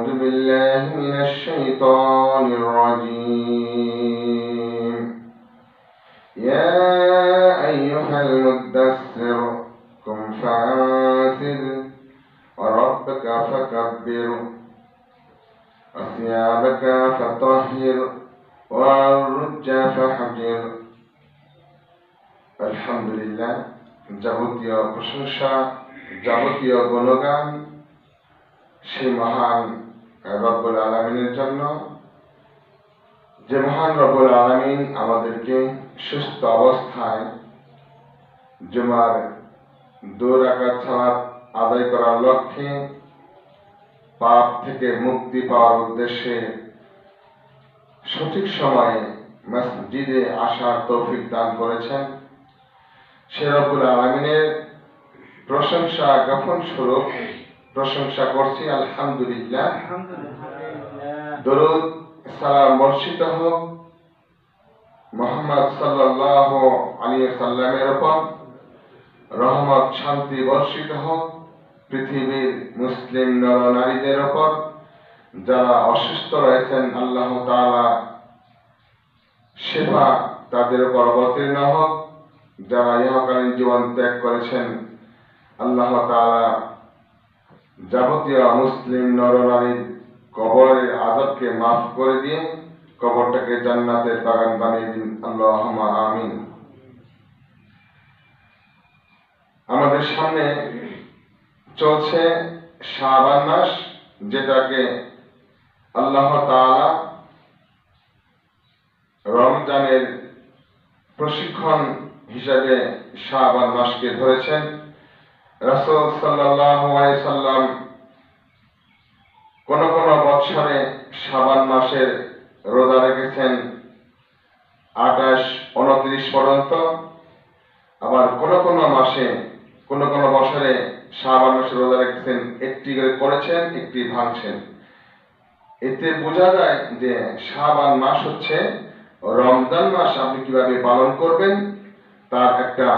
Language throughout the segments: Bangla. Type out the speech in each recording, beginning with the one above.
أعوذ بالله من الشيطان الرجيم يا أيها المدثر قم فأنذر وربك فكبر وثيابك فطهر والرجز فاهجر আলহামদুলিল্লাহ। যাবতীয় প্রশংসা, যাবতীয় গুণগান সেই মহান রব্বুল আলামিনের জন্য, যে মহান রব্বুল আলামিন আমাদেরকে সুস্থ অবস্থায় জুমার 2 রাকাত সালাত আদায় করার লক্ষ্যে পাপ থেকে মুক্তি পাওয়ার উদ্দেশ্যে সঠিক সময়ে মসজিদে আসার তৌফিক দান করেছেন। সে রব্বুল আলামিনের প্রশংসা জ্ঞাপন স্বরূপ প্রশংসা করছি আলহামদুলিল্লাহ। দরুদ সালাম বর্ষিত হোক মুহাম্মদ সাল্লাল্লাহু আলাইহি ওয়াসাল্লামের উপর, রহমত শান্তি বর্ষিত হোক পৃথিবীর মুসলিম নর নারীদের উপর। যারা অসুস্থ রয়েছেন আল্লাহ তাআলা সেবা তাদের উপর অবতীর্ণ হোক। যারা ইহকালীন জীবন ত্যাগ করেছেন আল্লাহ তাআলা যাবতীয় মুসলিম নর নারীর কবরের আযাবকে মাফ করে দিয়ে কবরটাকে জান্নাতের বাগান বানিয়ে দিন, আল্লাহুম্মা আমিন। আমাদের সামনে চলছে শাবান মাস, যেটাকে আল্লাহ তাআলা রমজানের প্রশিক্ষণ হিসাবে শাবান মাসকে ধরেছেন। রাসূল সাল্লাল্লাহু আলাইহি সাল্লাম কোন কোন বছরে শাবান মাসের রোজা রেখেছেন 28, 29 পর্যন্ত, আবার কোন কোন মাসে কোন কোন বছরে শাবান মাসের রোজা রেখেছেন একটি করে করেছেন, একটি ভাঙছেন। এতে বোঝা যায় যে শাবান মাস হচ্ছে রমজান মাস আপনি কিভাবে পালন করবেন তার একটা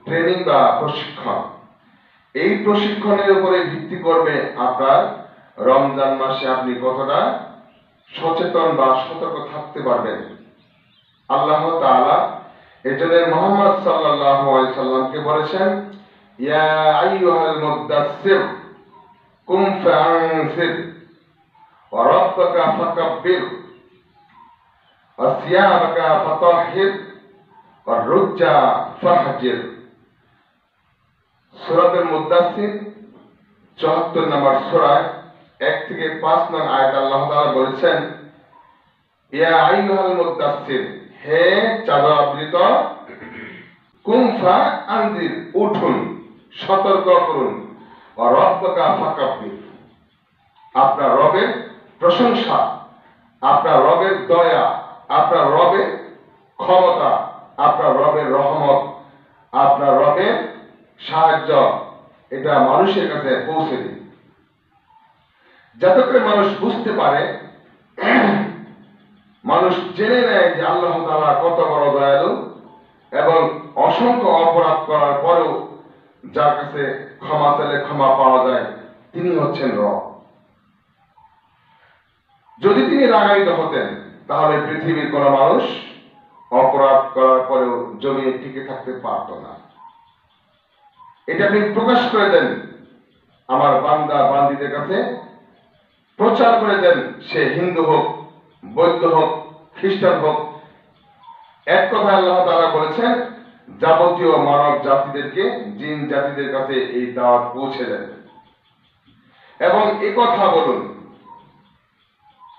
ট্রেনিং বা প্রশিক্ষণ। এই প্রশিক্ষণের উপরে ভিত্তি করবে আপনার রমজান মাসে আপনি কতটা সচেতন বা সতর্ক থাকতে পারবেন। আল্লাহ তাআলা এজন্য মুহাম্মদ সাল্লাল্লাহু আলাইহি সাল্লামকে বলেছেন, ইয়া আইয়ুহাল মুদাসসির কুম ফাআনসির ওয়া রাব্বাকা ফাকাব্বির ওয়া সিয়াবাকা ফাতাহহির ওয়া রুজ্জা ফাহজির। সূরাতুল মুদাসসির 74 নম্বর সূরা 1 থেকে 5 নং আয়াত আল্লাহ তাআলা বলেছেন, ইয়া আইয়ুহাল মুদাসসির, হে চাদর আবৃত, কুম ফাআনজির, উঠুন, সতর্ক করুন, ওয়া রাব্বাকা ফাকাব্বির, আপনার রবের প্রশংসা, আপনার রবের দয়া, আপনার রবের ক্ষমতা, আপনার রবের রহমত, আপনার রবের সাহায্য, এটা মানুষের কাছে পৌঁছে দিন, যাতে করে মানুষ বুঝতে পারে, মানুষ জেনে নেয় যে আল্লাহ তাআলা কত বড় দয়ালু এবং অসংখ্য অপরাধ করার পরেও যার কাছে ক্ষমা চাইলে ক্ষমা পাওয়া যায়, তিনি হচ্ছেন রব। যদি তিনি রাগান্বিত হতেন তাহলে পৃথিবীর কোন মানুষ অপরাধ করার পরেও জমিয়ে টিকে থাকতে পারত না। এটা আপনি প্রকাশ করে দেন, আমার বান্দা বান্দীদের কাছে প্রচার করে দেন, সে হিন্দু হোক, বৌদ্ধ হোক, খ্রিস্টান হোক। এক কথা আল্লাহ তাআলা বলেছেন, যাবতীয় মানব জাতিদেরকে, জিন জাতিদের কাছে এই দাওয়াত পৌঁছে দেন এবং এই কথা বলুন,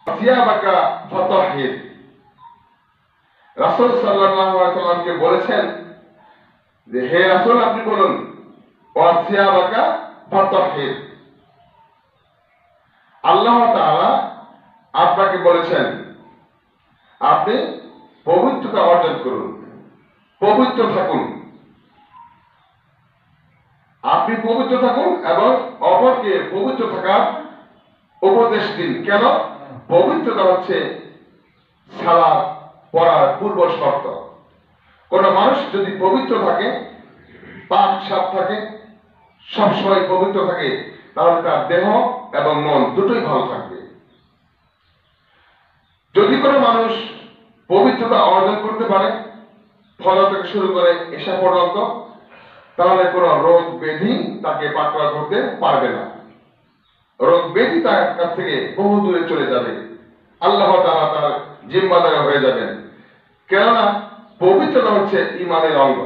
সিয়াবাকা ফাতাহহির। রাসূল সাল্লাল্লাহু আলাইহি সাল্লামকে বলেছেন যে হে রাসূল আপনি বলুন, ওয়া সিয়াবাকা ফাতাহহির। আল্লাহ তাআলা আপনাকে বলেছেন আপনি পবিত্রতা অর্জন করুন, পবিত্র থাকুন, আপনি পবিত্র থাকুন এবং অপরকে পবিত্র থাকার উপদেশ দিন। কেন? পবিত্রতা হচ্ছে সালাত পড়ার পূর্ব শর্ত। কোন মানুষ যদি পবিত্র থাকে, পাক সাফ থাকে, সবসময় পবিত্র থাকে, তাহলে তার দেহ এবং মন দুটোই ভালো থাকবে। কোনো মানুষ পবিত্রতা অর্জন করতে পারে ফজর থেকে শুরু করে এশা পর্যন্ত, তাহলে কোনো রোগ ব্যাধি তাকে পাকড়াও করতে পারবে না। রোগ ব্যাধি তার কাছ থেকে বহু দূরে চলে যাবে, আল্লাহ তাআলা তার জিম্মাদার হয়ে যাবেন। কেননা পবিত্রতা হচ্ছে ঈমানের অঙ্গ।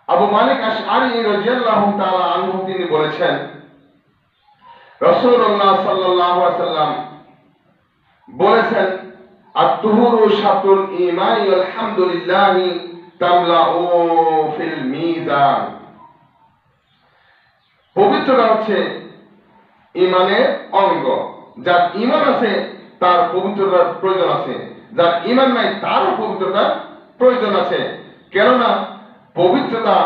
আবু মালিক আশআরী রাদিয়াল্লাহু তাআলা আনহু তিনি বলেছেন, রাসূলুল্লাহ সাল্লাল্লাহু আলাইহি ওয়াসাল্লাম বলেছেন, আত-তুহুরু শাতরুল ঈমানি ওয়াল হামদুলিল্লাহি তামলাউ ফিল মিজান। পবিত্রতা হচ্ছে ঈমানের অঙ্গ। যার ঈমান আছে তার পবিত্রতার প্রয়োজন আছে, যার ঈমান নাই তারও পবিত্রতার প্রয়োজন আছে। কেননা পবিত্রতা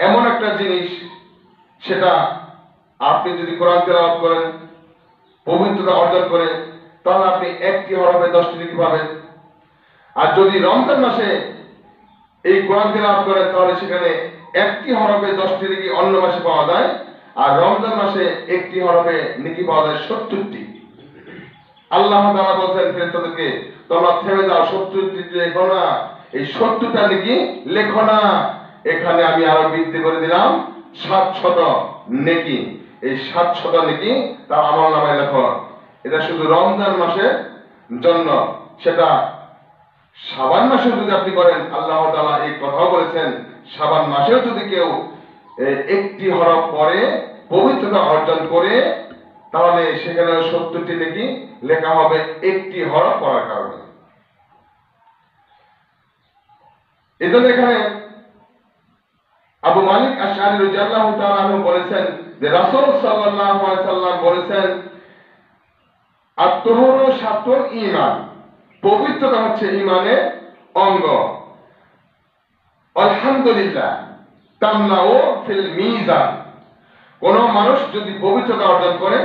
এমন একটা জিনিস, সেটা আপনি যদি কোরআন তেলাওয়াত করেন, পবিত্রতা অর্জন করে, তাহলে আপনি একটি হরফে 10টি নেকি পাবেন। আর যদি রমজান মাসে এই কোরআন তেলাওয়াত করেন, তাহলে সেখানে একটি হরফে 10টি নেকি অন্য মাসে পাওয়া যায়, আর রমজান মাসে একটি হরফে নেকি পাওয়া যায় 70টি। আল্লাহ তাআলা বলেন ফেরেশতাদেরকে, তোমরা থেমে যাও, 70টি লেখো না, এই 70টা নেকি লেখো না। এখানে আমি আরো বৃদ্ধি করে দিলাম 700 নেকি। এই 700 নেকি তার আমলনামায় লেখো। এটা শুধু রমজান মাসের জন্য। সেটা শাবান মাসে যদি আপনি করেন, আল্লাহ তাআলা এই কথাও বলেছেন, শাবান মাসেও যদি কেউ একটি হরফ পড়ে পবিত্রতা অর্জন করে, তাহলে সেখানে 70টি নেকি লেখা হবে একটি হরফ পড়ার কারণে। এজন্য এখানে আবু মালিক আশআরী রাদিয়াল্লাহু তাআলা আনহু বলেছেন যে রাসূল সাল্লাল্লাহু আলাইহি সাল্লাম বলেছেন, আত-তুহুরু শাতরুল ঈমান, পবিত্রতা হচ্ছে ঈমানের অঙ্গ। আলহামদুলিল্লাহ তামলাউ ফিল মিজান। কোন মানুষ যদি পবিত্রতা অর্জন করে,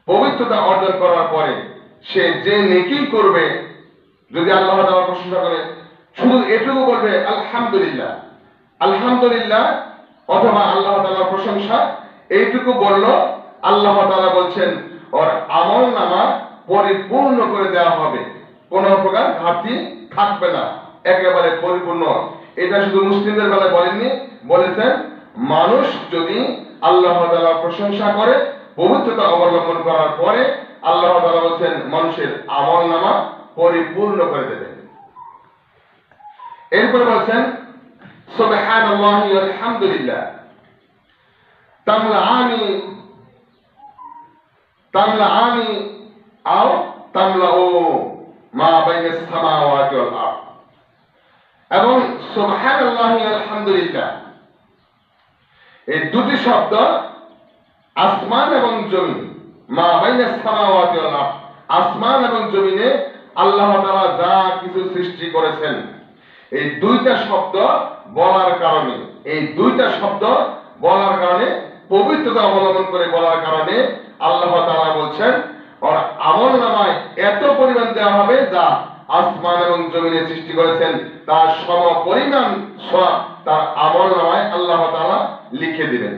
পবিত্রতা অর্জন করার পরে সে যে নেকি করবে, যদি আল্লাহ তাআলার প্রশংসা করে, শুধু এটুকু বলবে আলহামদুলিল্লাহ, আলহামদুলিল্লাহ, অথবা আল্লাহ তাআলার প্রশংসা, এইটুকু বলল, আল্লাহ তাআলা বলছেন ওর আমলনামা পরিপূর্ণ করে দেওয়া হবে, কোন প্রকার ঘাটতি থাকবে না, একেবারে পরিপূর্ণ। এটা শুধু মুসলিমদের বেলায় বলেননি, বলেছেন মানুষ যদি আল্লাহ তাআলার প্রশংসা করে, পবিত্রতা অবলম্বন করার পরে, আল্লাহ তাআলা বলেছেন মানুষের আমলনামা পরিপূর্ণ করে দেবেন। এরপরে বলেছেন সুবহানাল্লাহি ওয়াল হামদুলিল্লাহ তামলাআনি আও তামলাউ মা বাইনাস সামাওয়াতি ওয়াল আরদ। এবং সুবহানাল্লাহি ওয়াল হামদুলিল্লাহ এই দুটি শব্দ আসমান এবং জমিন, মা বাইনাস সামাওয়াতি ওয়াল আরদ, আসমান এবং জমিনে আল্লাহ তাআলা যা কিছু সৃষ্টি করেছেন, এই দুইটা শব্দ বলার কারণে, এই দুইটা শব্দ বলার কারণে, পবিত্রতা অবলম্বন করে বলার কারণে আল্লাহ তাআলা বলছেন ওর আমলনামায় এত পরিমাণ দেওয়া হবে যা আসমান এবং জমিনে সৃষ্টি করেছেন তার সম পরিমাণ সওয়াব তার আমলনামায় আল্লাহ তাআলা লিখে দিবেন।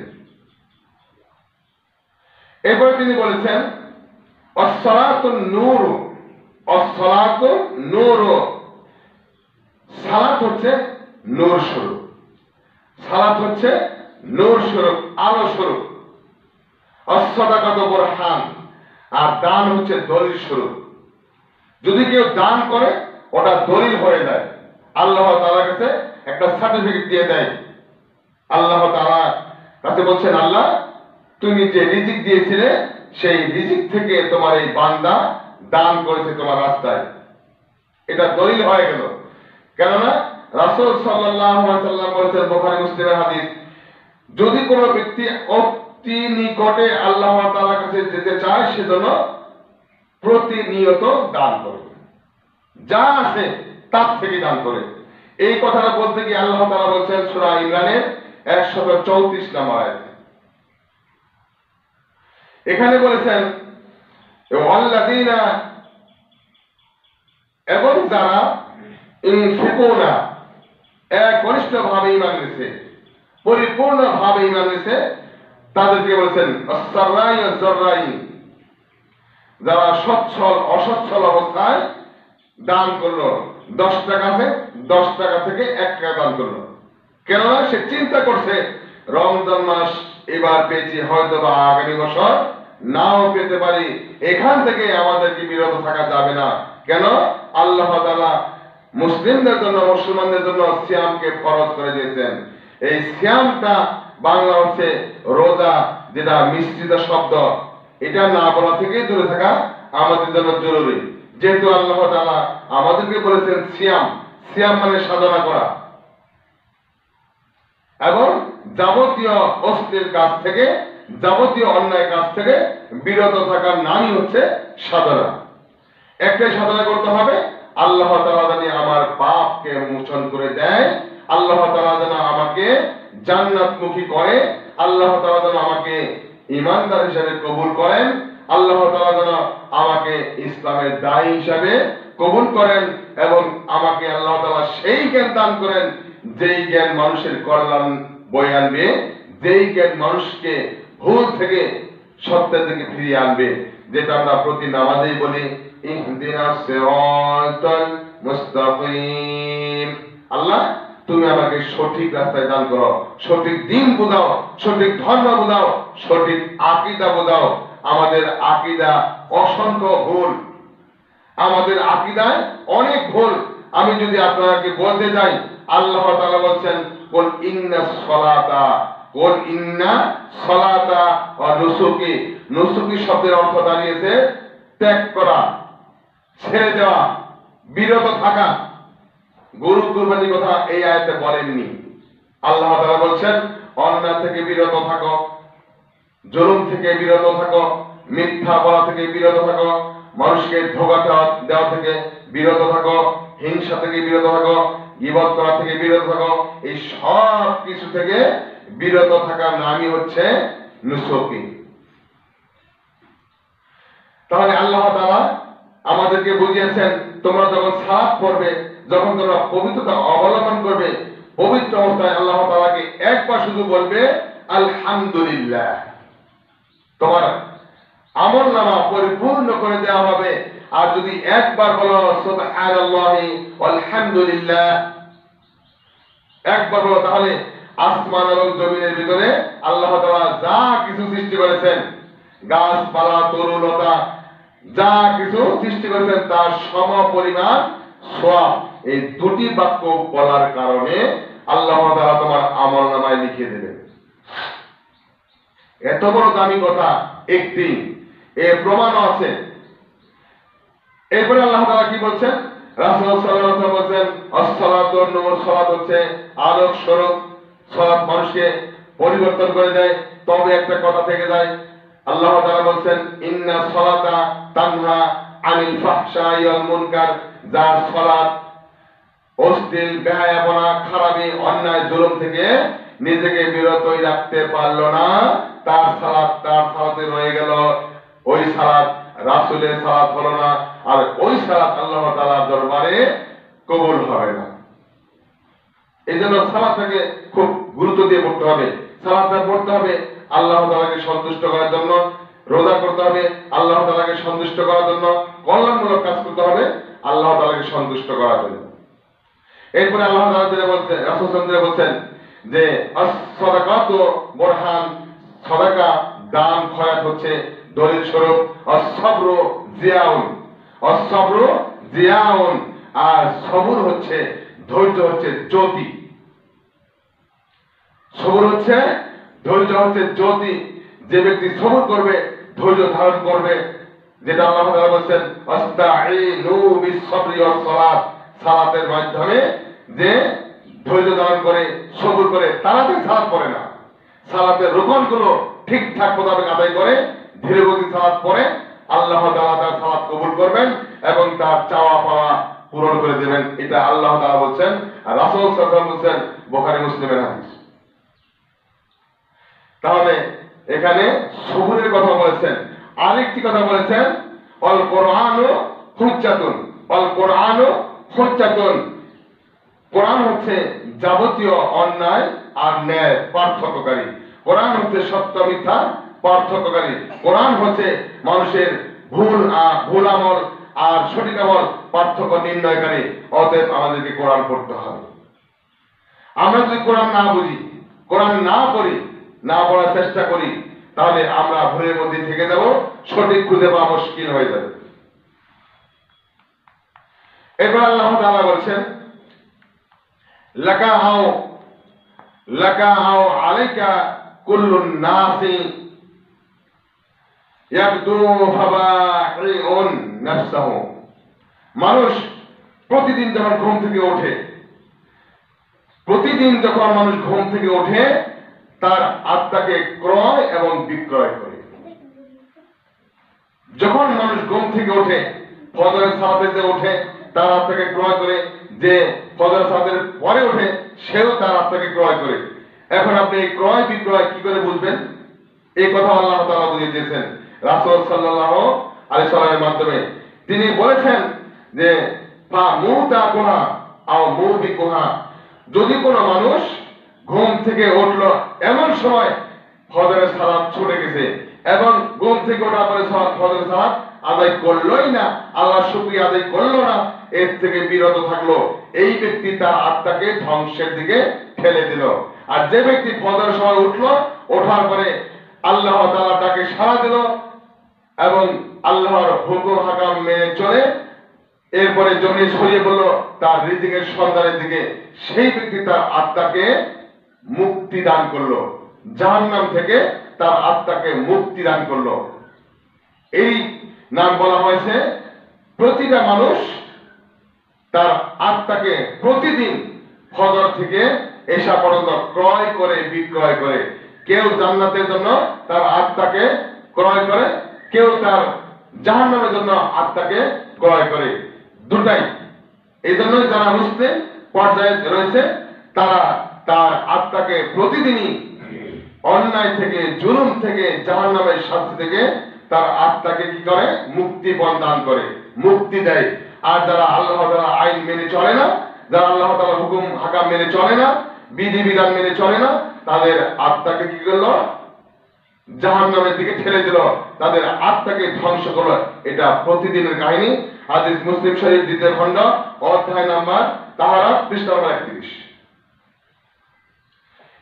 এরপরে তিনি বলেছেন আস-সালাতুন নূর, আস-সালাতুন নূর, সালাত হচ্ছে নূর স্বরূপ, সালাত হচ্ছে নূর স্বরূপ, আলো স্বরূপ। আস-সাদাকাতু বুরহান, আর দান হচ্ছে দলিল স্বরূপ। যদি কেউ দান করে ওটা দলিল হয়ে যায়, আল্লাহ তাআলার কাছে একটা সার্টিফিকেট দিয়ে দেয়। আল্লাহ তাআলা কাছে বলছেন, আল্লাহ তুমি যে রিজিক দিয়েছিলে সেই রিজিক থেকে তোমার এই বান্দা দান করেছে তোমার রাস্তায়, এটা দলিল হয়ে গেল। কেননা রাসূল সাল্লাল্লাহু আলাইহি ওয়াসাল্লাম বলেছেন, বুখারী মুসলিমের হাদিস, যদি কোনো ব্যক্তি অতি নিকটে আল্লাহ তাআলার কাছে যেতে চায় সেজন্য প্রতিনিয়ত দান করে, যা আছে তার থেকে দান করে। এই কথাটা বলতে গিয়ে আল্লাহ তাআলা বলছেন সূরা ইমরানের 134 নম্বর আয়াতে, এখানে বলেছেন ওয়াল্লাযীনা, এবং যারা ইনফিকুনা, একনিষ্ঠভাবে ঈমান এনেছে, পরিপূর্ণভাবে ঈমান এনেছে, তাদেরকে বলেছেন আস-সাররাই ওয়াজ-যাররাই, যারা সচ্ছল অসচ্ছল অবস্থায় দান করলো, 10 টাকা আছে, 10 টাকা থেকে 1 টাকা দান করলো। কেননা সে চিন্তা করছে রমজান মাস এবার পেয়েছি, হয়তো বা আগামী বছর নাও পেতে পারি, এখান থেকে আমাদেরকে বিরত থাকা যাবে না। কেন? আল্লাহ তাআলা মুসলিমদের জন্য, মুসলমানদের জন্য সিয়ামকে ফরজ করে দিয়েছেন। এই সিয়ামটা বাংলা হচ্ছে রোজা, যেটা মিশ্রিত শব্দ, এটা না বলা থেকেই দূরে থাকা আমাদের জন্য জরুরি। যেহেতু আল্লাহ তাআলা আমাদেরকে বলেছেন সিয়াম, সিয়াম মানে সাধনা করা এবং যাবতীয় অশ্লীল কাজ থেকে, যাবতীয় অন্যায় কাজ থেকে বিরত থাকার নামই হচ্ছে সাধনা। একটাই সাধনা করতে হবে, আল্লাহ তাআলা যেন আমার পাপকে মোচন করে দেয়, আল্লাহ তাআলা যেন আমাকে জান্নাতমুখী করে, আল্লাহ তাআলা যেন আমাকে ঈমানদার হিসেবে কবুল করেন, আল্লাহ তাআলা যেন আমাকে ইসলামের দায়ী হিসেবে কবুল করেন, এবং আমাকে আল্লাহ তাআলা সেই জ্ঞান দান করেন যেই জ্ঞান মানুষের কল্যাণ বয়ে আনবে, যেই জ্ঞান মানুষকে ভুল থেকে সত্যের দিকে ফিরিয়ে আনবে। যেটা আমরা প্রতি নামাজেই বলি, ইহদিনাস সিরাতাল মুস্তাকিম। আল্লাহ তুমি আমাকে সঠিক রাস্তায় দান করো, সঠিক দিন বোঝাও, সঠিক ধর্ম বোঝাও, সঠিক আকীদা বোঝাও। আমাদের আকীদা অসংখ্য ভুল, আমাদের আকীদায় অনেক ভুল। আমি যদি আপনাকে বলতে যাই, আল্লাহ তাআলা বলছেন কুল ইন্নাস সালাতা, কুল ইন্না সালাতা ওয়া নুসুকি। নুসুকি শব্দের অর্থ দাঁড়িয়েছে ত্যাগ করা, ছেড়ে দেওয়া, বিরত থাকা। গরু কুরবানির কথা এই আয়াতে বলেননি। আল্লাহ তাআলা বলছেন অন্যায় থেকে বিরত থাকো, জুলুম থেকে বিরত থাকো, মিথ্যা বলা থেকে বিরত থাকো, মানুষকে ধোঁকা দেওয়া থেকে বিরত থাকো, হিংসা থেকে বিরত থাকো, গীবত করা থেকে বিরত থাকো। এই সব কিছু থেকে বিরত থাকার নামই হচ্ছে নুসুকি। তাহলে আল্লাহ তাআলা আমাদেরকে বুঝিয়েছেন, তোমরা যখন সালাত পড়বে, যখন তোমরা পবিত্রতা অবলম্বন করবে, পবিত্র অবস্থায় আল্লাহ তাআলাকে একবার শুধু বলবে আলহামদুলিল্লাহ। তোমার আমলনামা পরিপূর্ণ করে দেওয়া হবে। আর যদি একবার বলো সুবহানাল্লাহি আলহামদুলিল্লাহ, একবার বলো, তাহলে আসমান এবং জমিনের ভিতরে আল্লাহ তাআলা যা কিছু সৃষ্টি করেছেন, গাছপালা, তরুলতা, যা কিছু সৃষ্টি করেছেন তার সম পরিমাণ সওয়াব এই দুটি বাক্য বলার কারণে আল্লাহ তাআলা তোমার আমলনামায় লিখে দেবেন। এত বড় দামি কথা একটি, এর প্রমাণও আছে। এরপরে আল্লাহ তাআলা কি বলছেন? রাসূল সাল্লাল্লাহু আলাইহি ওয়াসাল্লাম বলেন as-salatu wan-nur, সালাত হচ্ছে আলোক স্বরূপ, সালাত মানুষকে পরিবর্তন করে দেয়। তবে একটা কথা থেকে যায়, আল্লাহ তাআলা বলেন ইন্না সালাতা তানহা আনিল ফাহশাই ওয়াল মুনকার। যার সালাত অশ্লীল, বেহায়াপনা, খারাপি, অন্যায়, জুলুম থেকে নিজেকে বিরতই রাখতে পারলো না, তার সালাতে রয়ে গেল, ওই সালাত রাসূলের সালাত হলো না, আর ওই সালাত আল্লাহ তাআলার দরবারে কবুল হবে না। এই জন্য সালাতটাকে খুব গুরুত্ব দিয়ে পড়তে হবে। সালাতটা পড়তে হবে আল্লাহ তাআলাকে সন্তুষ্ট করার জন্য, রোজা করতে হবে আল্লাহ তাআলাকে সন্তুষ্ট করার জন্য, কল্যাণমূলক কাজ করতে হবে আল্লাহ তাআলাকে সন্তুষ্ট করার জন্য। এরপরে আল্লাহ তাআলা যেটা বলছেন, রাসূল সাল্লাল্লাহু বলছেন যে আস-সাদাকাতু বুরহান, সাদাকা দান খয়রাত হচ্ছে দলিল স্বরূপ, আস-সাবরু জিয়াউন, আস-সাবরু জিয়াউন, আর সবর হচ্ছে, ধৈর্য হচ্ছে জ্যোতি। সবর হচ্ছে, ধৈর্য হচ্ছে জ্যোতি। যে ব্যক্তি সবর করবে, ধৈর্য ধারণ করবে, যেটা আল্লাহ তাআলা বলেন আস্তাঈনু বিস-সাবরি ওয়াস-সালাত, সালাতের মাধ্যমে যে ধৈর্য ধারণ করে, সবর করে, তাড়াতাড়ি সালাত পড়ে না, সালাতের রুকনগুলো ঠিকঠাক মোতাবেক আদায় করে, ধীরে গতিতে সালাত পড়ে, আল্লাহ তাআলা তার সালাত কবুল করবেন এবং তার চাওয়া পাওয়া পূরণ করে দেবেন। এটা আল্লাহ তাআলা বলেন, আর রাসূল সাল্লাল্লাহু আলাইহি ওয়াসাল্লাম বলেন, বুখারী মুসলিমের হাদিস। তাহলে এখানে সবরের কথা বলেছেন। আরেকটি কথা বলেছেন আল কোরআনু হুজ্জাতুন, আল কোরআনু হুজ্জাতুন। কোরআন হচ্ছে যাবতীয় অন্যায় আর ন্যায় পার্থক্যকারী। কোরআন হচ্ছে সত্য মিথ্যা পার্থক্যকারী। কোরআন হচ্ছে মানুষের ভুল আমল আর সঠিক আমল পার্থক্য নির্ণয়কারী। অতএব আমাদেরকে কোরআন পড়তে হবে। আমরা যদি কোরআন না বুঝি, কোরআন না পড়ি, না পড়ার চেষ্টা করি, তাহলে আমরা ভুলের মধ্যে থেকে যাব, সঠিক খুঁজে পাওয়া মুশকিল হয়ে যাবে। এরপর আল্লাহ তাআলা বলছেন, লাকা আও আলাইকা কুল্লুন নাসি ইয়াবদু ফাবাইউন নাফসাহু। মানুষ প্রতিদিন যখন ঘুম থেকে ওঠে, তার আত্মাকে ক্রয় এবং বিক্রয় করে। যখন মানুষ ঘুম থেকে ওঠে, ফজরের সালাতে ওঠে, তার আত্মাকে ক্রয় করে। যে ফজরের সালাতের পরে ওঠে, সেও তার আত্মাকে ক্রয় করে। এখন আপনি এই ক্রয় বিক্রয় কি করে বুঝবেন? এই কথা আল্লাহ তাআলা বুঝিয়ে দিয়েছেন রাসূল সাল্লাল্লাহু আলাইহি সাল্লামের মাধ্যমে। তিনি বলেছেন যে ফামুতাকুহা আও মুবিকুহা, যদি কোনো মানুষ ঘুম থেকে উঠলো এমন সময় ফজরের সালাত ছুটে গেছে এবং ঘুম থেকে ওঠার পরে ফজরের সালাত আদায় করলোই না, আল্লাহর শুকরিয়া আদায় করলো না, এর থেকে বিরত থাকলো, এই ব্যক্তি তার আত্মাকে ধ্বংসের দিকে ঠেলে দিল। আর যে ব্যক্তি ফজরের সময় উঠলো, ওঠার পরে আল্লাহ তাআলা তাকে সাড়া দিল এবং আল্লাহর হুকুম হাকাম মেনে চলে, এরপরে জমি ছড়িয়ে পড়ল তার রিজিকের সন্ধানের দিকে, সেই ব্যক্তি তার আত্মাকে মুক্তি দান করলো, জাহান্নাম থেকে তার আত্মাকে মুক্তি দান করলো। এই নাম বলা হয়েছে প্রতিটা মানুষ তার আত্মাকে প্রতিদিন ফজর থেকে এশা পর্যন্ত ক্রয় করে বিক্রয় করে। কেউ জান্নাতের জন্য তার আত্মাকে ক্রয় করে, কেউ তার জাহান্নামের জন্য আত্মাকে ক্রয় করে, দুটাই। এই জন্যই যারা মুসলিম পর্যায়ে রয়েছে, তারা তার আত্মাকে প্রতিদিনই অন্যায় থেকে, জুলুম থেকে, জাহান্নামের শাস্তি থেকে তার আত্মাকে কি করে? মুক্তি প্রদান করে, মুক্তি দেয়। আর যারা আল্লাহ তাআলার আইন মেনে চলে না, যারা আল্লাহ তাআলার হুকুম হাকাম মেনে চলে না, বিধি বিধান মেনে চলে না, তাদের আত্মাকে কি করলো? জাহান্নামের দিকে ঠেলে দিল, তাদের আত্মাকে ধ্বংস করলো। এটা প্রতিদিনের কাহিনী। হাদিস মুসলিম শরীফ 2 খণ্ড, অধ্যায় নাম্বার তাহারাত, পৃষ্ঠা নম্বর 31।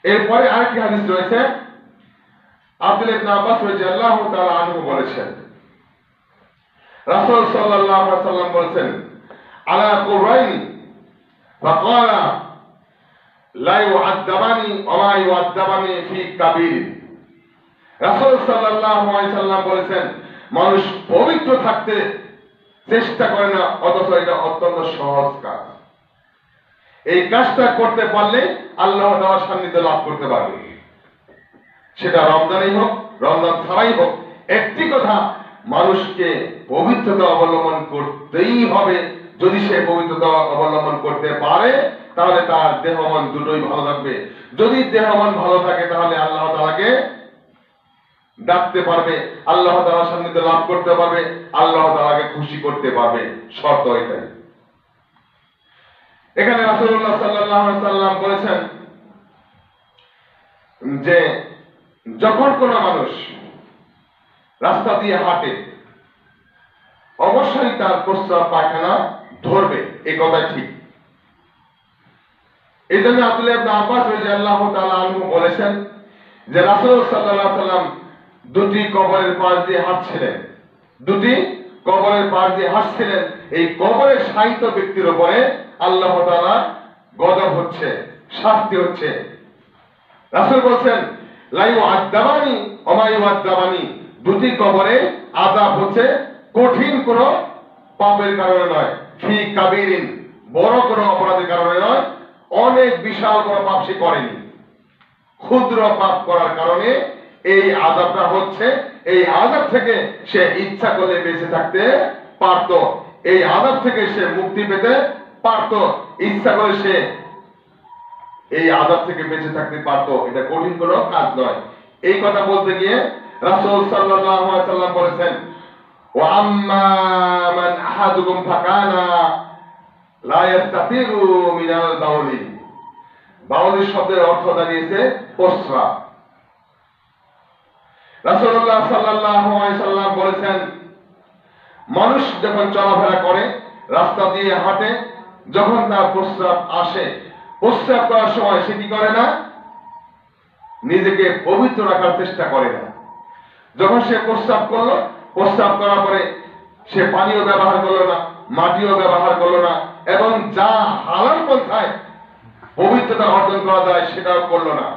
এরপরে আরেকটি হাদিস রয়েছে, আব্দুল্লাহ ইবনে আব্বাস রাদিয়াল্লাহু তাআলা আনহু বলেছেন, রাসূল সাল্লাল্লাহু আলাইহি ওয়াসাল্লাম বলেছেন, আলা কুরাইনি ফাকালা লা ইউআদ্দাবানি ওয়া মা ইউআদ্দাবানি ফি কাবীর। রাসূল সাল্লাল্লাহু আলাইহি ওয়াসাল্লাম বলেছেন, মানুষ পবিত্র থাকতে চেষ্টা করে না, অথচ এটা অত্যন্ত সহজ কাজ। এই কাজটা করতে পারলে আল্লাহ তাআলার সান্নিধ্য লাভ করতে পারবে। সেটা রমজানেই হোক, রমজান ছাড়াই হোক, একটি কথা, মানুষকে পবিত্রতা অবলম্বন করতেই হবে। যদি সে পবিত্রতা অবলম্বন করতে পারে, তাহলে তার দেহ মন দুটোই ভালো থাকবে। যদি দেহ মন ভালো থাকে, তাহলে আল্লাহ তাআলাকে ডাকতে পারবে, আল্লাহ তাআলার সান্নিধ্য লাভ করতে পারবে, আল্লাহ তাআলাকে খুশি করতে পারবে। শর্ত এটাই। এখানে রাসূলুল্লাহ সাল্লাল্লাহু আলাইহি ওয়াসাল্লাম বলেছেন যে যখন কোনো মানুষ রাস্তা দিয়ে হাঁটে, অবশ্যই তার প্রস্রাব পায়খানা ধরবে, এই কথাই ঠিক। এই জন্য আব্দুল্লাহ ইবনে আব্বাস রাদিয়াল্লাহু তাআলা আনহু বলেছেন যে রাসূল সাল্লাল্লাহু আলাইহি ওয়াসাল্লাম দুটি কবরের পাশ দিয়ে হাঁটছিলেন, দুটি কবরের পাশ দিয়ে হাঁটছিলেন। এই কবরের শায়িত ব্যক্তির উপরে আল্লাহ তাআলা গজব হচ্ছে, শাস্তি হচ্ছে। রাসূল বলেন, লা ইউআদ্দাবানি ওয়া মা ইউআদ্দাবানি, দুটি কবরে আযাব হচ্ছে কঠিন কোনো পাপের কারণে নয়, ফি কাবীরিন, বড় কোনো অপরাধের কারণে নয়, অনেক বিশাল বড় পাপ সে করেনি, ক্ষুদ্র পাপ করার কারণে এই আযাবটা হচ্ছে। এই আযাব থেকে সে ইচ্ছা করলে বেঁচে থাকতে পারত, এই আযাব থেকে সে মুক্তি পেতে পারত, ইচ্ছা করে সে এই আযাব থেকে বেঁচে থাকতে পারত। এটা কঠিন কোনো কাজ নয়। এই কথা বলতে গিয়ে রাসূল সাল্লাল্লাহু আলাইহি ওয়াসাল্লাম বলেছেন, ওয়া আম্মা মান আহাদুকুম ফাকানা লা ইস্তাতিরু মিনাল বাউলি। বাউলি শব্দের অর্থ দাঁড়িয়েছে প্রস্রাব। রাসূলুল্লাহ সাল্লাল্লাহু আলাইহি ওয়াসাল্লাম বলেছেন, মানুষ যখন চলাফেরা করে, রাস্তা দিয়ে হাঁটে, যখন তার প্রস্রাব আসে, প্রস্রাব করার সময় সে কি করে না? নিজেকে পবিত্র রাখার চেষ্টা করে না। যখন সে প্রস্রাব করলো, প্রস্রাব করার পরে সে পানিও ব্যবহার করলো না, মাটিও ব্যবহার করলো না, এবং যা হালাল পন্থায় পবিত্রতা অর্জন করা যায় সেটাও করলো না।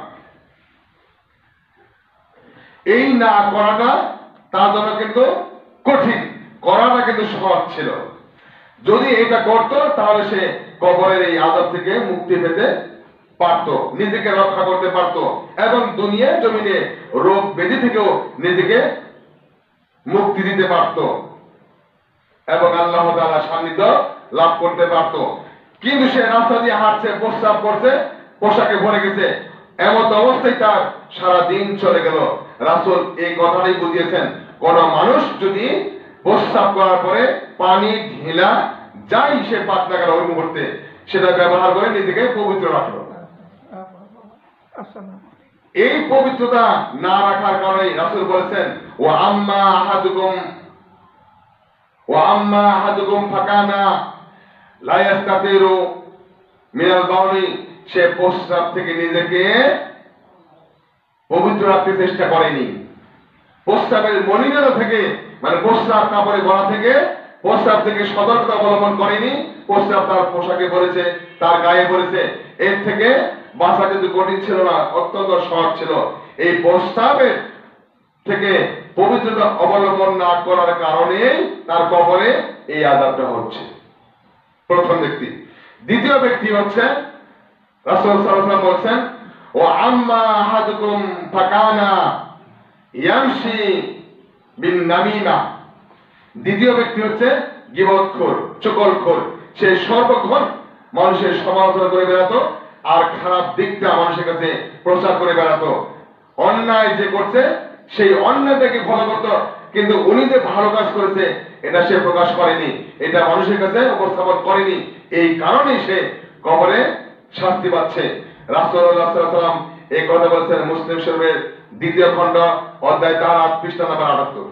এই না করাটা তার জন্য কিন্তু কঠিন, করাটা কিন্তু সহজ ছিল। যদি এটা করত তাহলে সে কবরের এই আযাব থেকে মুক্তি পেতে পারত, নিজেকে রক্ষা করতে পারত, এবং দুনিয়া জমিনে রোগ ব্যাধি থেকেও নিজেকে মুক্তি দিতে পারত, এবং আল্লাহ তাআলার সান্নিধ্য লাভ করতে পারত। কিন্তু সে রাস্তা দিয়ে হাঁটছে, প্রস্রাব করছে, পোশাকে ভরে গেছে, এমন অবস্থায় তার সারা দিন চলে গেল। রাসূল এই কথাটাই বুঝিয়েছেন, কোন মানুষ যদি প্রস্রাব করার পরে পানি ঢেলা যাই সে পাক না কেন ওই মুহূর্তে সেটা ব্যবহার করে নিজেকে পবিত্র রাখলো। এই পবিত্রতা না রাখার কারণে রাসূল বলেছেন, ওয়া আম্মা আহাদুকুম ফাকানা লা ইস্তাতিরু মিনাল বাউলি, সে প্রস্রাব থেকে নিজেকে পবিত্র রাখতে চেষ্টা করেনি। প্রস্রাবের মলিনতা থেকে, মানে প্রস্রাব কাপড়ে ভরা থেকে, প্রস্রাব থেকে সতর্কতা অবলম্বন করেনি। প্রস্রাব তার পোশাকে পড়েছে, তার গায়ে পড়েছে, এর থেকে বাঁচা কিন্তু কঠিন ছিল না, অত্যন্ত সহজ ছিল। এই প্রস্রাবের থেকে পবিত্রতা অবলম্বন না করার কারণে তার কবরে এই আযাবটা হচ্ছে। প্রথম ব্যক্তি। দ্বিতীয় ব্যক্তি হচ্ছে রাসূল সাল্লাল্লাহু আলাইহি ওয়াসাল্লাম বলেছেন, ও আম্মা আহাদুকুম ফাকানা ইয়ামশি বিন নামিমা। দ্বিতীয় ব্যক্তি হচ্ছে গীবতখোর, চুগলখোর। সে সর্বক্ষণ মানুষের সমালোচনা করে বেড়াতো, আর খারাপ দিকটা মানুষের কাছে প্রচার করে বেড়াতো। অন্যায় যে করছে সেই অন্যায়টাকে ফলো করতো, কিন্তু উনি যে ভালো কাজ করেছে এটা সে প্রকাশ করেনি, এটা মানুষের কাছে উপস্থাপন করেনি। এই কারণেই সে কবরে শাস্তি পাচ্ছে। রাসূলুল্লাহ সাল্লাল্লাহু আলাইহি ওয়াসাল্লাম এই কথা বলেছেন মুসলিম শরীফের 2য় খণ্ড অধ্যায় 4 পৃষ্ঠা নাম্বার 78।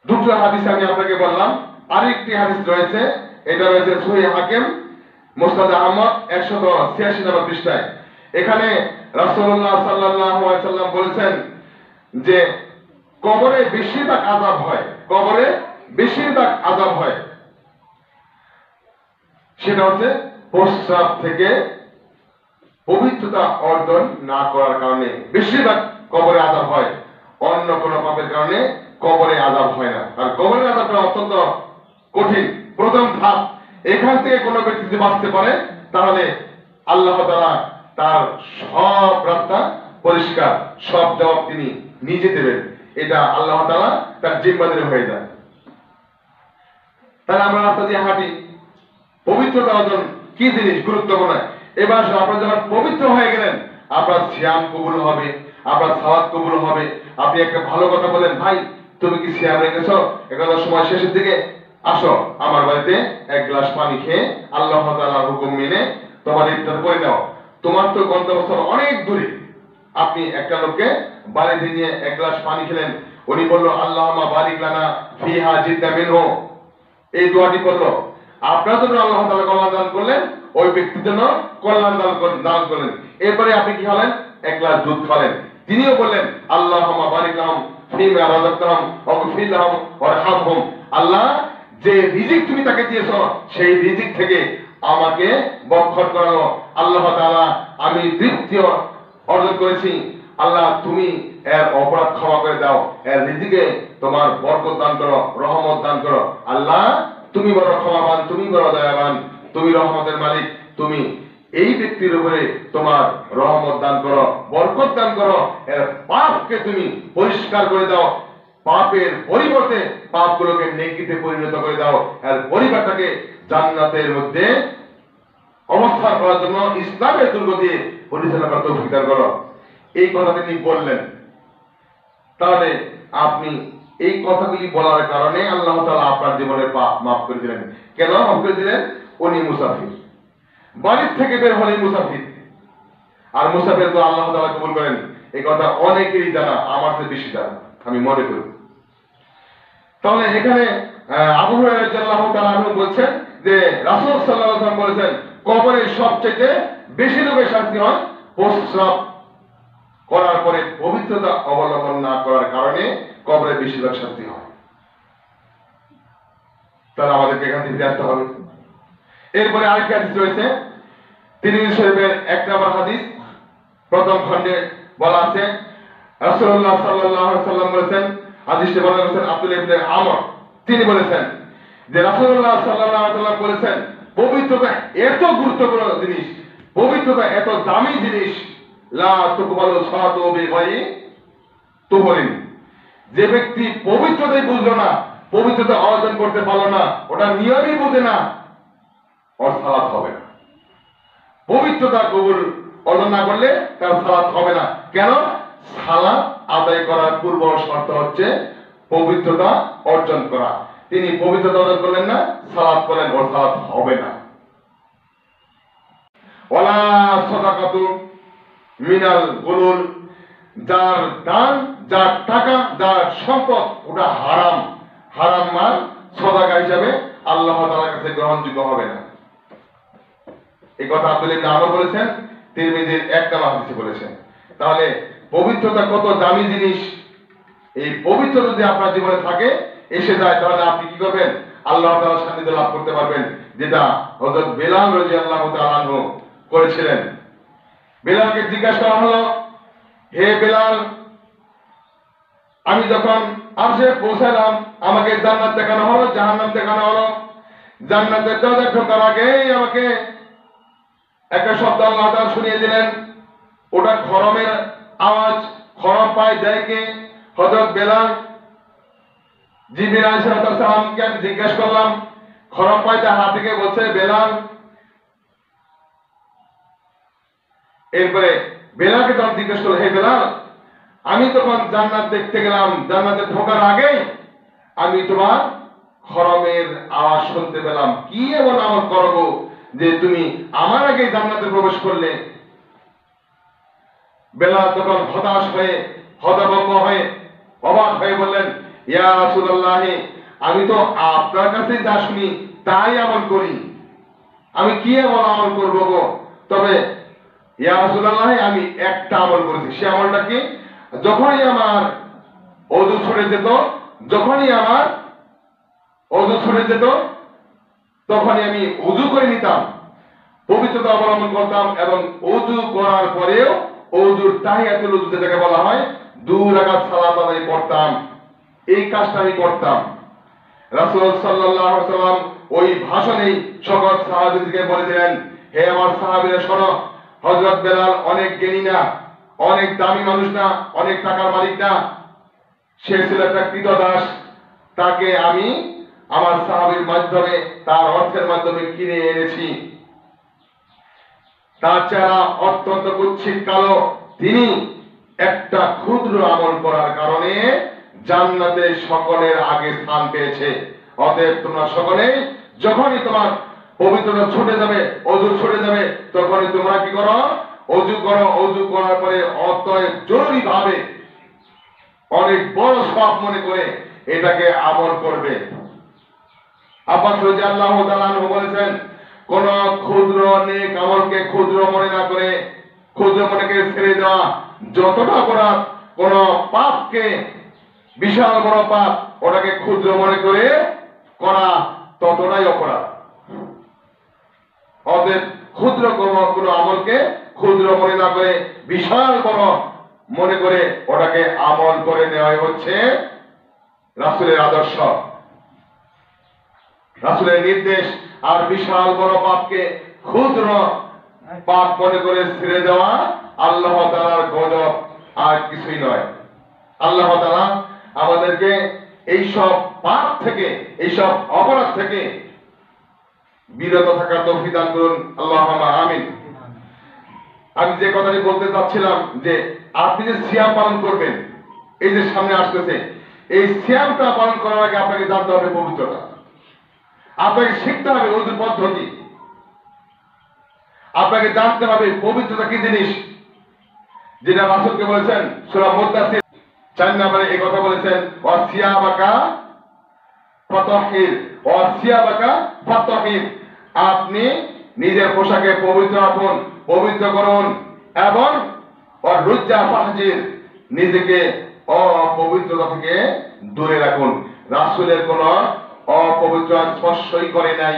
দুটো হাদিস আমি আপনাকে বললাম, আরেকটি হাদিস রয়েছে, এটা রয়েছে সহিহ হাকিম মুসনাদ আহমদ 186 নম্বর পৃষ্ঠায়। এখানে রাসূলুল্লাহ সাল্লাল্লাহু আলাইহি ওয়াসাল্লাম বলেছেন যে কবরে বেশিরভাগ আযাব হয়, কবরে বেশিরভাগ আযাব হয়, সেটা হচ্ছে প্রস্রাব থেকে পবিত্রতা অর্জন না করার কারণে বেশিরভাগ কবরে আযাব হয়। অন্য কোনো পাপের কারণে কবরে আযাব হয় না। আর কবরের আযাবটা অত্যন্ত কঠিন। প্রথম ধাপ, এখান থেকে কোনো ব্যক্তি যদি বাঁচতে পারে তাহলে আল্লাহ তাআলা তার সব রাস্তা পরিষ্কার, সব জবাব তিনি নিজে দেবেন। এটা আল্লাহ তাআলা তার জিম্মাদারি হয়ে যায়। তাহলে আমরা রাস্তা দিয়ে হাঁটি, পবিত্রতা অর্জন কি জিনিস গুরুত্বপূর্ণ। এবার আপনারা যখন পবিত্র হয়ে গেলেন, আপনার সিয়াম কবুল হবে, আপনার সালাত কবুল হবে। আপনি একটা ভালো কথা বলেন, ভাই তুমি কি সিয়াম রেখেছো? এগারোটার সময় শেষের দিকে আসো আমার বাড়িতে, এক গ্লাস পানি খেয়ে আল্লাহ তাআলার হুকুম মেনে তোমার ইফতার করে দাও। তোমার তো গন্তব্যস্থল অনেক দূরে, আপনি একটা লোককে বাড়িতে নিয়ে এক গ্লাস পানি খেলেন, উনি বলল আল্লাহুম্মা বারিক লানা ফিহা জিদ্দা মিনহু, এই দোয়াটি করলো, আপনার জন্য আল্লাহ তাআলা কল্যাণ দান করলেন, ওই ব্যক্তির জন্য কল্যাণ দান করলেন। এরপরে আপনি কি হলেন? এক গ্লাস দুধ খালেন, তিনিও বললেন আল্লাহুম্মা বারিক লাহুম ফিমা রাযাকতাহুম ওয়াগফির লাহুম ওয়ারহামহুম, আল্লাহ যে রিজিক তুমি তাকে দিয়েছো সেই রিজিক থেকে আমাকে বক্ষণ করানো। আল্লাহ তাআলা আমি তৃপ্তি অর্জন করেছি, আল্লাহ তুমি এর অপরাধ ক্ষমা করে দাও, এর রিজিকে তোমার বরকত দান করো, রহমত দান করো। আল্লাহ তুমি বড় ক্ষমাবান, তুমি বড় দয়াবান, তুমি রহমতের মালিক, তুমি এই ব্যক্তির উপরে তোমার রহমত দান করো, বরকত দান করো, এর পাপকে তুমি পরিষ্কার করে দাও, পাপের পরিবর্তে পাপগুলোকে নেকিতে পরিণত করে দাও, এর পরিবারটাকে জান্নাতের মধ্যে অবস্থান করার জন্য ইসলামের দুর্গ দিয়ে পরিচালনা করার তৌফিক দান করো। এই কথা তিনি বললেন। তাহলে আপনি এই কথাগুলি বলার কারণে আল্লাহ তাআলা আপনার জীবনের পাপ মাফ করে দিলেন। কেন মাফ করে দিলেন? উনি মুসাফির, বাড়ির থেকে বের হলেই মুসাফির, আর মুসাফির তো আল্লাহ তাআলা কবুল করেন। এই কথা অনেকেরই জানা, আমার চেয়ে বেশি জানা আমি মনে করি। তাহলে এখানে আবু হুরায়রা রাদিয়াল্লাহু তাআলা আনহু বলছেন যে রাসূল সাল্লাল্লাহু আলাইহি ওয়াসাল্লাম বলেছেন কবরে সবচেয়ে বেশি লোকের শাস্তি হয় প্রস্রাব করার পরে পবিত্রতা অবলম্বন না করার কারণে কবরে বেশিরভাগ শাস্তি হয়। তাহলে আমাদেরকে এখান থেকে ফিরে আসতে হবে। এরপরে আরেকটা হাদিস রয়েছে তিরমিজি শরীফের 1 নম্বর হাদিস, প্রথম খণ্ডে বলা আছে রাসূলুল্লাহ সাল্লাল্লাহু আলাইহি ওয়াসাল্লাম বলেছেন, হাদিসটি বর্ণনা করেছেন আব্দুল্লাহ ইবনে আমর, তিনি বলেছেন যে রাসূলুল্লাহ সাল্লাল্লাহু আলাইহি ওয়াসাল্লাম বলেছেন পবিত্রতা এত গুরুত্বপূর্ণ জিনিস, পবিত্রতা এত দামি জিনিস, লা তুকবালু সালাতু বিগাইরি তুহরিন। যে ব্যক্তি পবিত্রতাই বুঝলো না, পবিত্রতা অর্জন করতে পারলো না, ওটা নিয়মই বুঝে না, ওর সালাত হবে না। পবিত্রতা কবুল অর্জন না করলে তার সালাত হবে না। কেন? সালাত আদায় করার পূর্ব শর্ত হচ্ছে পবিত্রতা অর্জন করা। তিনি পবিত্রতা অর্জন করলেন না, সালাত করলেন, ওর সালাত হবে না। ওয়ালা সাদাকাতু মিনাল গুলুল, যার দান, যার টাকা, যার সম্পদ ওটা হারাম, হারাম মাল সাদাকা হিসাবে আল্লাহ তাআলার কাছে গ্রহণযোগ্য হবে না। এই কথা আব্দুল্লাহ ইবনে আমর বলেছেন, তিরমিজির 1 নম্বর হাদিসে বলেছেন। তাহলে পবিত্রতা কত দামি জিনিস, এই পবিত্রতা যদি আপনার জীবনে থাকে এসে যায় তাহলে আপনি কি করবেন? আল্লাহ তাআলার সান্নিধ্য লাভ করতে পারবেন, যেটা হযরত বেলাল রাদিয়াল্লাহু তাআলা আনহু করেছিলেন। বেলালকে জিজ্ঞাসা করা হলো, হে বেলাল, আমি যখন আরশে পৌঁছালাম আমাকে জান্নাত দেখানো হলো, জাহান্নাম দেখানো হলো। জান্নাতের দরজা ঢোকার আগেই আমাকে একটা শব্দ আল্লাহ তাআলা শুনিয়ে দিলেন, ওটা খরমের আওয়াজ। খরম পায় দেয় কে? হযরত বেলাল। জিবরিল আলাইহিস সালামকে আমি জিজ্ঞাসা করলাম, খরম পায় তার হাত থেকে বলছে বেলাল। এরপরে বেলালকে তখন জিজ্ঞেস করলো, হে বেলাল, আমি তখন জান্নাত দেখতে গেলাম, জান্নাতে ঢোকার আগেই আমি তোমার খরমের আওয়াজ শুনতে পেলাম, কি এমন আমল করব যে তুমি আমার আগে জান্নাতে প্রবেশ করলে? বেলাল তখন হতাশ হয়ে, হতভম্ব হয়ে, অবাক হয়ে বললেন, ইয়া রাসূলুল্লাহ, আমি তো আপনার কাছে যা শুনি তাই আমল করি, আমি কি এমন আমল করব গো? তবে ইয়া রাসূলুল্লাহ, আমি একটা আমল করেছি। সে আমলটা কি? যখনই আমার ওযু ছুটে যেত, যখনই আমার ওযু ছুটে যেত তখনই আমি ওযু করে নিতাম, পবিত্রতা অবলম্বন করতাম, এবং ওযু করার পরেও ওযুর তাহিয়াতুল ওযু যেটাকে বলা হয় 2 রাকাত সালাত আদায় করতাম। এই কাজটা আমি করতাম। রাসূল সাল্লাল্লাহু আলাইহি ওয়াসাল্লাম ওই ভাষণেই সকল সাহাবীদেরকে বলে দিলেন, হে আমার সাহাবীরা শোনো, হযরত বেলাল অনেক জ্ঞানী না, অনেক দামি মানুষ না, অনেক টাকার মালিক না, সে ছিল একটা কৃতদাস। তাকে আমি আমার সাহাবীর মাধ্যমে, তার অর্থের মাধ্যমে কিনে এনেছি। তার চেহারা অত্যন্ত কুৎসিত কালো। তিনি একটা ক্ষুদ্র আমল করার কারণে জান্নাতে সকলের আগে স্থান পেয়েছে। অতএব তোমরা সকলে যখনই তোমার পবিত্রতা ছুটে যাবে, ওযু ছুটে যাবে, তখনই তোমরা কি করো? ওযু করো। ওযু করার পরে অতএব জরুরি ভাবে অনেক বড় সওয়াব মনে করে এটাকে আমল করবে। আব্বাস রাদিয়াল্লাহু তাআলা আনহু বলেছেন, কোন ক্ষুদ্র নেক আমলকে ক্ষুদ্র মনে না করে, ক্ষুদ্র মনে করে ছেড়ে দেওয়া যতটা অপরাধ, কোন পাপকে, বিশাল বড় পাপ, ওটাকে ক্ষুদ্র মনে করে করা ততটাই অপরাধ। অতএব ক্ষুদ্র কোন আমলকে ক্ষুদ্র মনে না করে বিশাল বড় মনে করে ওটাকে আমল করে নেওয়াই হচ্ছে রাসূলের আদর্শ, রাসূলের নির্দেশ। আর বিশাল বড় পাপকে ক্ষুদ্র পাপ মনে করে ছেড়ে দেওয়া আল্লাহ তাআলার গজব, আর কিছুই নয়। আল্লাহ তাআলা আমাদেরকে এইসব পাপ থেকে, এইসব অপরাধ থেকে বিরত থাকার তৌফিক দান করুন, আল্লাহুম্মা আমিন। আমি যে কথাটি বলতে চাচ্ছিলাম যে আপনি যে সিয়াম পালন করবেন, এই যে সামনে আসতেছে, এই সিয়ামটা পালন করার আগে আপনাকে জানতে হবে পবিত্রতা, আপনাকে শিখতে হবে ওযুর পদ্ধতি, আপনাকে জানতে হবে পবিত্রতা কি জিনিস, যেটা রাসূলকে বলেছেন সূরা মুদ্দাসির 4 নম্বরে এই কথা বলেছেন, ওয়াসিয়ামাকা ফাতাহির ওয়া সিয়াবাকা ফাতাহির। আপনি নিজের পোশাকে পবিত্র রাখুন, পবিত্র করুন, এবং রুজ্জা ফাহজির, নিজেকে অপবিত্রতা থেকে দূরে রাখুন। রাসূলের কোন অপবিত্র স্পর্শই করে নাই।